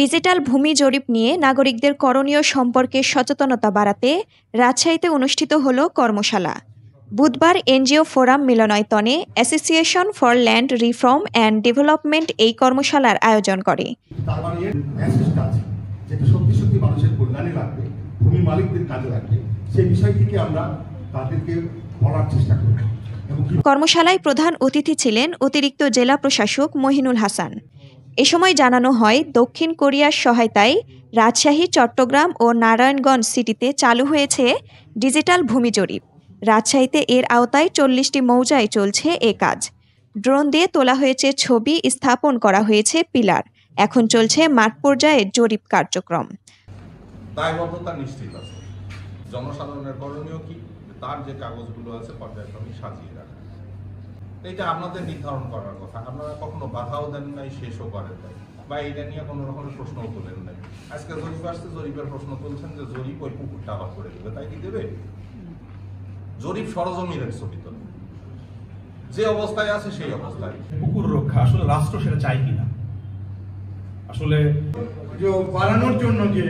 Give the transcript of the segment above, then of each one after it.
Digital ভূমি জরিপ নিয়ে নাগরিকদের করণীয় সম্পর্কে সচেতনতা বাড়াতে রাজশাহীতে অনুষ্ঠিত হলো কর্মশালা। বুধবার এনজিও ফোরাম মিলনায়তনে association for land reform and development এই কর্মশালার আয়োজন করে। কর্মশালায় প্রধান অতিথি ছিলেন অতিরিক্ত জেলা প্রশাসক মহিনুল হাসান। এ সময় জানানো হয়, দক্ষিণ কোরিয়ার সহায়তায় রাজশাহী, চট্টগ্রাম ও নারায়ণগঞ্জ সিটিতে চালু হয়েছে ডিজিটাল ভূমি জরিপ। রাজশাহীতে এর আওতায় 40টি মৌজায় চলছে এ কাজ। ড্রোন দিয়ে তোলা হয়েছে ছবি, স্থাপন করা হয়েছে পিলার। এখন চলছে মাঠ পর্যায়ে জরিপ কার্যক্রম। দায়বদ্ধতা নিশ্চিত আছে। জনসাধারণের করণীয় কি, তার যে কাগজগুলো আছে পর্যায়ক্রমে সাজিয়ে রাখা, এটা আপনাদের নির্ধারণ করার কথা। আপনারা কখনো বাধাও দেন নাই, শেষও করেন নাই, বা এটা নিয়ে কোনো রকমের প্রশ্নও তোলেন নাই। আজকে জরিপ আসছে, জরিপের প্রশ্ন তুলছেন যে জরিপ ওই পুকুরটা আবার করে দেবে, তাই কি দেবে? জরিপ সরজমিনের ছবি তোলে, যে অবস্থায় আছে সেই অবস্থায়। পুকুর রক্ষা আসলে রাষ্ট্র সেটা চাই কিনা, আসলে বাড়ানোর জন্য যে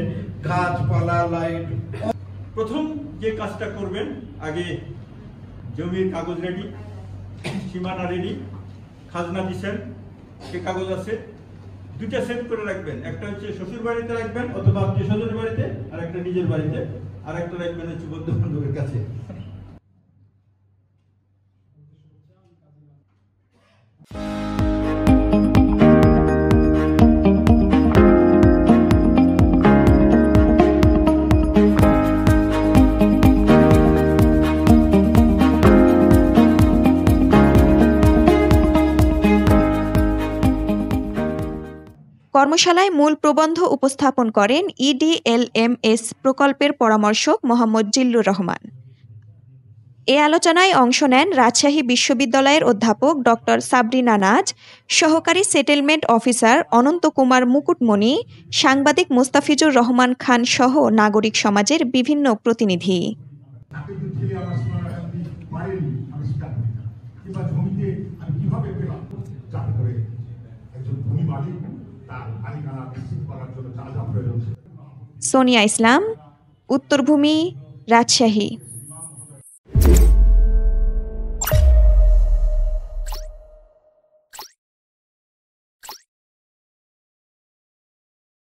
গাছপালা, লাইট, প্রথম যে কাজটা করবেন, আগে জমির কাগজ রেডি, সীমানা রেডি, খাজনা দিচ্ছেন, সে কাগজ আছে, দুইটা সেট করে রাখবেন। একটা হচ্ছে শ্বশুর বাড়িতে রাখবেন অথবা আত্মীয় স্বজনের বাড়িতে, আর একটা নিজের বাড়িতে, আর একটা রাখবেন হচ্ছে বন্ধু বান্ধবের কাছে। কর্মশালায় মূল প্রবন্ধ উপস্থাপন করেন ইডিএলএমএস প্রকল্পের পরামর্শক মোহাম্মদ জিল্লুর রহমান। এ আলোচনায় অংশ নেন রাজশাহী বিশ্ববিদ্যালয়ের অধ্যাপক ডক্টর সাবরিনা নাজ, সহকারী সেটেলমেন্ট অফিসার অনন্ত কুমার মুকুটমণি, সাংবাদিক মোস্তাফিজুর রহমান খান সহ নাগরিক সমাজের বিভিন্ন প্রতিনিধি। সোনিয়া ইসলাম, উত্তরভূমি, রাজশাহী।